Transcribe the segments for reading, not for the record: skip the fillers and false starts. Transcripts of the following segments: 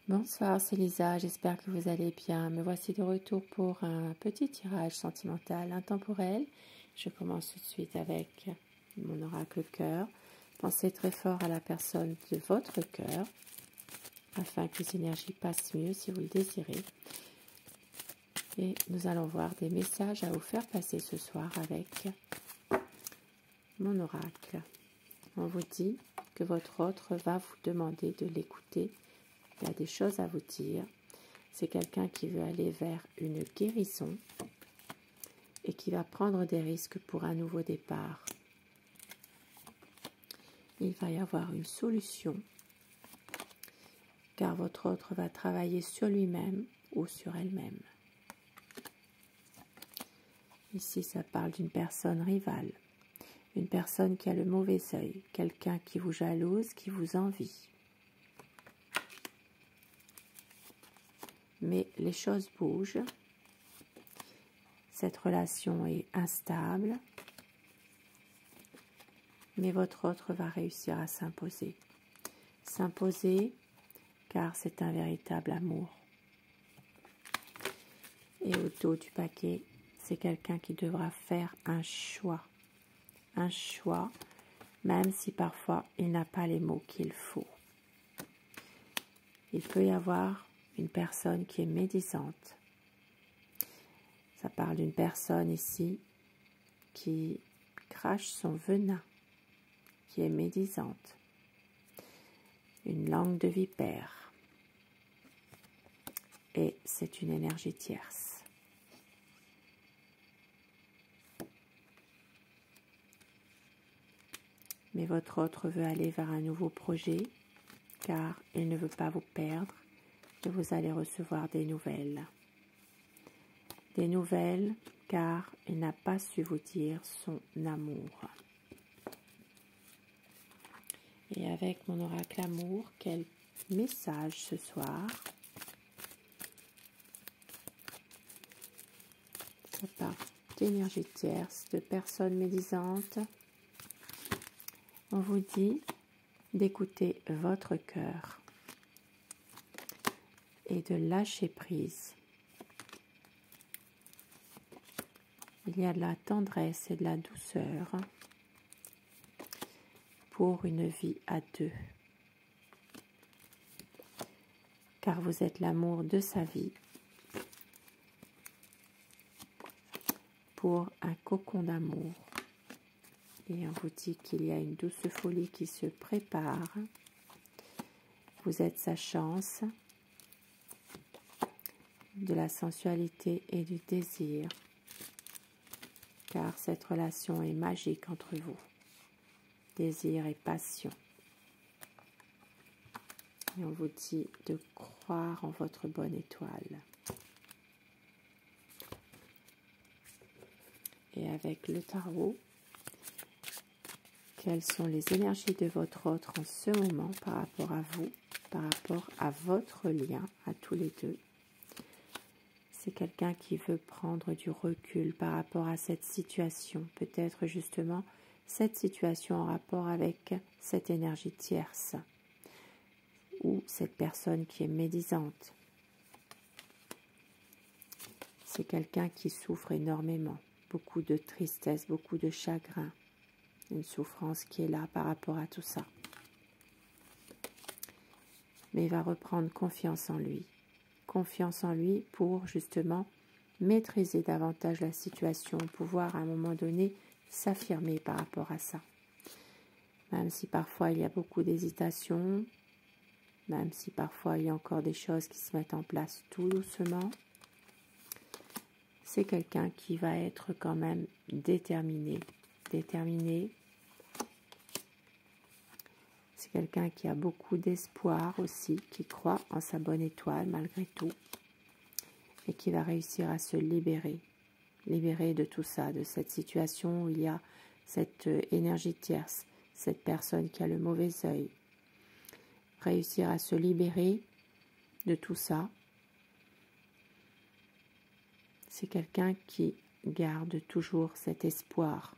Bonsoir, c'est Lisa, j'espère que vous allez bien. Me voici de retour pour un petit tirage sentimental intemporel. Je commence tout de suite avec mon oracle cœur. Pensez très fort à la personne de votre cœur afin que les énergies passent mieux si vous le désirez. Et nous allons voir des messages à vous faire passer ce soir avec mon oracle. On vous dit que votre autre va vous demander de l'écouter. Il y a des choses à vous dire. C'est quelqu'un qui veut aller vers une guérison et qui va prendre des risques pour un nouveau départ. Il va y avoir une solution car votre autre va travailler sur lui-même ou sur elle-même. Ici, ça parle d'une personne rivale, une personne qui a le mauvais œil, quelqu'un qui vous jalouse, qui vous envie. Mais les choses bougent, cette relation est instable, mais votre autre va réussir à s'imposer. S'imposer car c'est un véritable amour. Et au dos du paquet, c'est quelqu'un qui devra faire un choix, même si parfois il n'a pas les mots qu'il faut. Il peut y avoir une personne qui est médisante. Ça parle d'une personne ici qui crache son venin, qui est médisante. Une langue de vipère. Et c'est une énergie tierce. Mais votre autre veut aller vers un nouveau projet, car il ne veut pas vous perdre. Et vous allez recevoir des nouvelles. Des nouvelles car il n'a pas su vous dire son amour. Et avec mon oracle amour, quel message ce soir? Ça parle d'énergie tierce, de personnes médisantes. On vous dit d'écouter votre cœur et de lâcher prise. Il y a de la tendresse et de la douceur pour une vie à deux. Car vous êtes l'amour de sa vie pour un cocon d'amour. Et on vous dit qu'il y a une douce folie qui se prépare. Vous êtes sa chance, de la sensualité et du désir. Car cette relation est magique entre vous. Désir et passion. Et on vous dit de croire en votre bonne étoile. Et avec le tarot, quelles sont les énergies de votre autre en ce moment par rapport à vous, par rapport à votre lien, à tous les deux. C'est quelqu'un qui veut prendre du recul par rapport à cette situation. Peut-être justement cette situation en rapport avec cette énergie tierce. Ou cette personne qui est médisante. C'est quelqu'un qui souffre énormément. Beaucoup de tristesse, beaucoup de chagrin. Une souffrance qui est là par rapport à tout ça. Mais il va reprendre confiance en lui. Confiance en lui pour justement maîtriser davantage la situation, pouvoir à un moment donné s'affirmer par rapport à ça. Même si parfois il y a beaucoup d'hésitation, même si parfois il y a encore des choses qui se mettent en place tout doucement, c'est quelqu'un qui va être quand même déterminé. C'est quelqu'un qui a beaucoup d'espoir aussi, qui croit en sa bonne étoile malgré tout, et qui va réussir à se libérer de tout ça, de cette situation où il y a cette énergie tierce, cette personne qui a le mauvais œil. Réussir à se libérer de tout ça. C'est quelqu'un qui garde toujours cet espoir,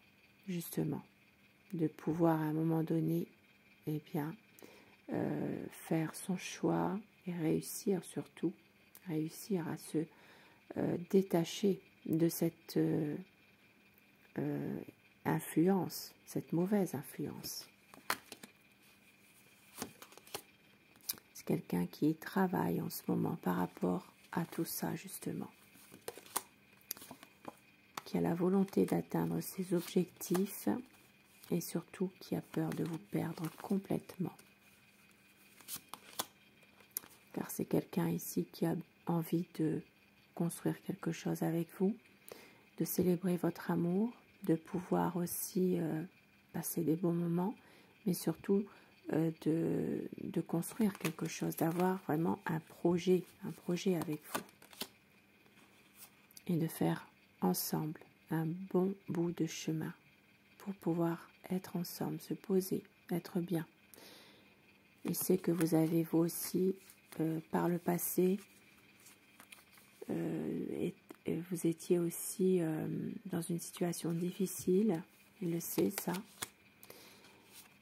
justement, de pouvoir à un moment donné, eh bien, faire son choix et réussir surtout, réussir à se détacher de cette influence, cette mauvaise influence. C'est quelqu'un qui travaille en ce moment par rapport à tout ça justement, qui a la volonté d'atteindre ses objectifs et surtout qui a peur de vous perdre complètement. Car c'est quelqu'un ici qui a envie de construire quelque chose avec vous, de célébrer votre amour, de pouvoir aussi passer des bons moments, mais surtout de construire quelque chose, d'avoir vraiment un projet avec vous. Et de faire ensemble un bon bout de chemin pour pouvoir être ensemble, se poser, être bien. Je sais que vous avez vous aussi, par le passé, vous étiez aussi dans une situation difficile, il le sait ça.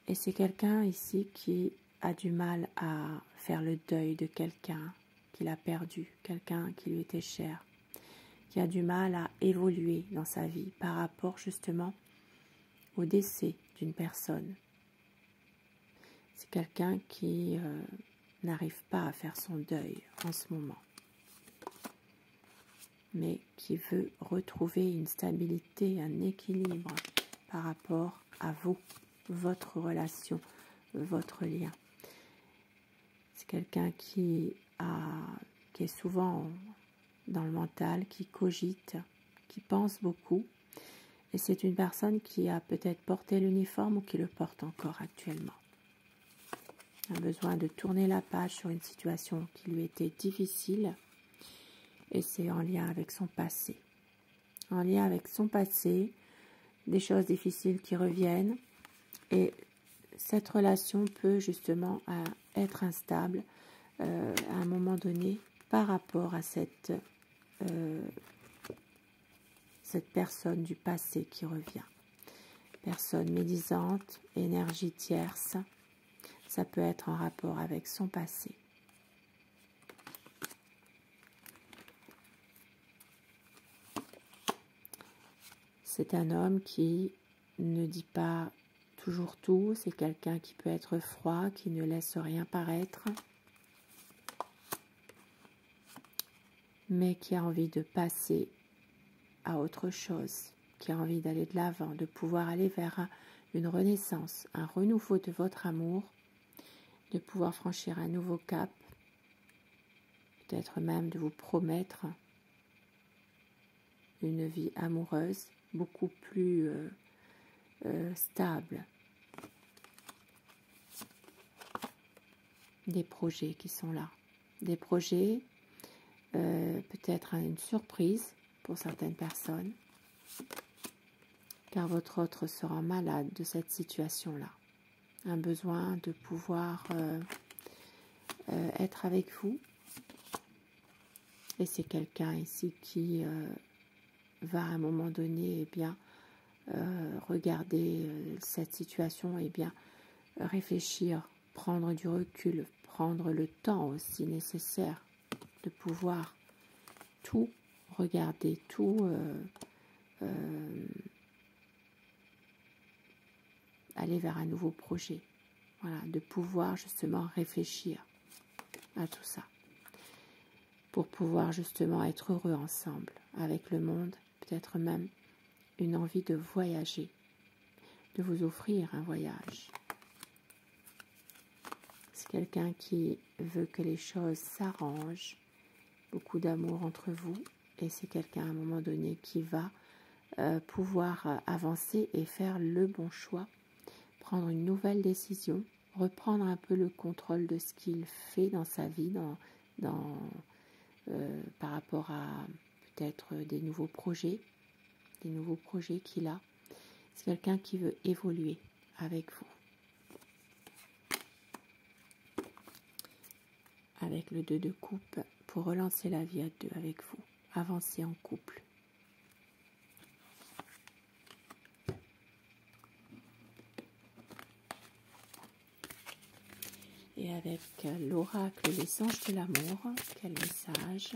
Et c'est quelqu'un ici qui a du mal à faire le deuil de quelqu'un qu'il a perdu, quelqu'un qui lui était cher, qui a du mal à évoluer dans sa vie par rapport justement au décès d'une personne. C'est quelqu'un qui n'arrive pas à faire son deuil en ce moment, mais qui veut retrouver une stabilité, un équilibre par rapport à vous, votre relation, votre lien. C'est quelqu'un qui est souvent dans le mental, qui cogite, qui pense beaucoup. Et c'est une personne qui a peut-être porté l'uniforme ou qui le porte encore actuellement. A besoin de tourner la page sur une situation qui lui était difficile. Et c'est en lien avec son passé. En lien avec son passé, des choses difficiles qui reviennent. Et cette relation peut justement être instable à un moment donné par rapport à cette personne du passé qui revient. Personne médisante, énergie tierce, ça peut être en rapport avec son passé. C'est un homme qui ne dit pas toujours tout, c'est quelqu'un qui peut être froid, qui ne laisse rien paraître, mais qui a envie de passer à autre chose, qui a envie d'aller de l'avant, de pouvoir aller vers une renaissance, un renouveau de votre amour, de pouvoir franchir un nouveau cap, peut-être même de vous promettre une vie amoureuse beaucoup plus stable. Des projets qui sont là. Des projets, peut-être une surprise pour certaines personnes, car votre autre sera malade de cette situation-là. Un besoin de pouvoir être avec vous. Et c'est quelqu'un ici qui va à un moment donné regarder cette situation et réfléchir, prendre du recul, prendre le temps aussi nécessaire de pouvoir tout regarder, tout aller vers un nouveau projet. Voilà, de pouvoir justement réfléchir à tout ça. Pour pouvoir justement être heureux ensemble avec le monde, peut-être même une envie de voyager, de vous offrir un voyage. C'est quelqu'un qui veut que les choses s'arrangent, beaucoup d'amour entre vous, et c'est quelqu'un à un moment donné qui va pouvoir avancer et faire le bon choix, prendre une nouvelle décision, reprendre un peu le contrôle de ce qu'il fait dans sa vie, par rapport à peut-être des nouveaux projets qu'il a. C'est quelqu'un qui veut évoluer avec vous. Avec le 2 de coupe, pour relancer la vie à deux avec vous, avancer en couple. Et avec l'oracle Les Anges de l'amour. Quel message?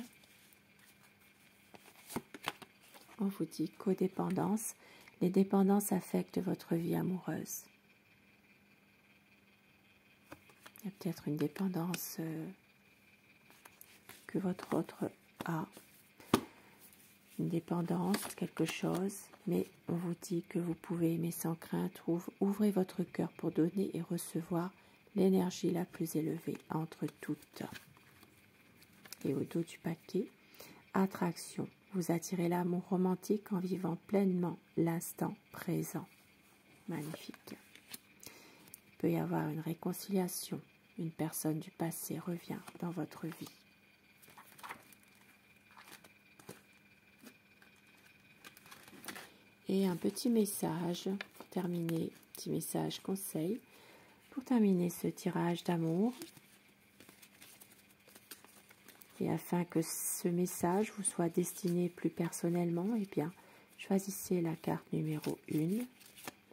On vous dit codépendance. Les dépendances affectent votre vie amoureuse. Il y a peut-être une dépendance que votre autre a. Une dépendance, quelque chose, mais on vous dit que vous pouvez aimer sans crainte. Ouvrez votre cœur pour donner et recevoir l'énergie la plus élevée entre toutes. Et au dos du paquet, attraction. Vous attirez l'amour romantique en vivant pleinement l'instant présent. Magnifique. Il peut y avoir une réconciliation. Une personne du passé revient dans votre vie. Et un petit message pour terminer, petit message conseil, pour terminer ce tirage d'amour. Et afin que ce message vous soit destiné plus personnellement, eh bien, choisissez la carte numéro 1,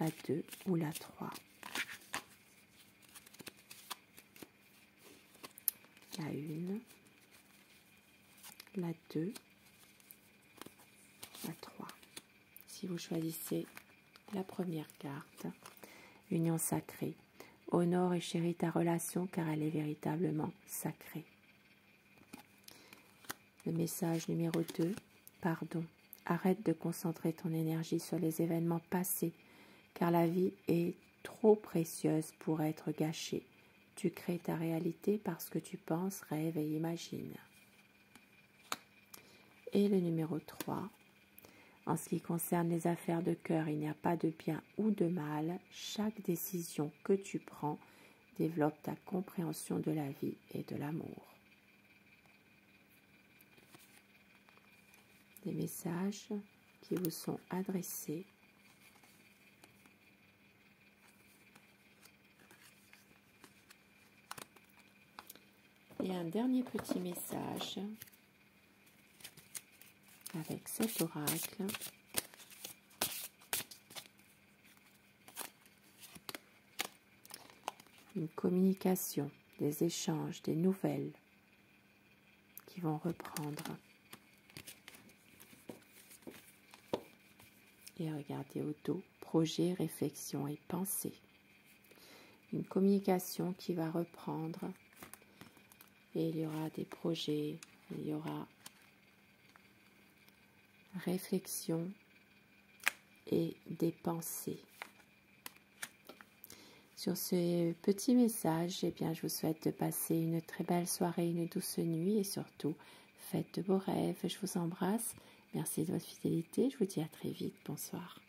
la 2 ou la 3. La 1, la 2, la 3. Si vous choisissez la première carte, Union sacrée, honore et chéris ta relation car elle est véritablement sacrée. Le message numéro 2, pardon. Arrête de concentrer ton énergie sur les événements passés, car la vie est trop précieuse pour être gâchée. Tu crées ta réalité parce que tu penses, rêves et imagines. Et le numéro 3, en ce qui concerne les affaires de cœur, il n'y a pas de bien ou de mal. Chaque décision que tu prends développe ta compréhension de la vie et de l'amour. Des messages qui vous sont adressés. Et un dernier petit message avec cet oracle. Une communication, des échanges, des nouvelles qui vont reprendre. Et regardez au dos, projet, réflexion et pensée. Une communication qui va reprendre. Et il y aura des projets, il y aura réflexion et des pensées. Sur ce petit message, eh bien, je vous souhaite de passer une très belle soirée, une douce nuit et surtout, faites de beaux rêves. Je vous embrasse. Merci de votre fidélité. Je vous dis à très vite. Bonsoir.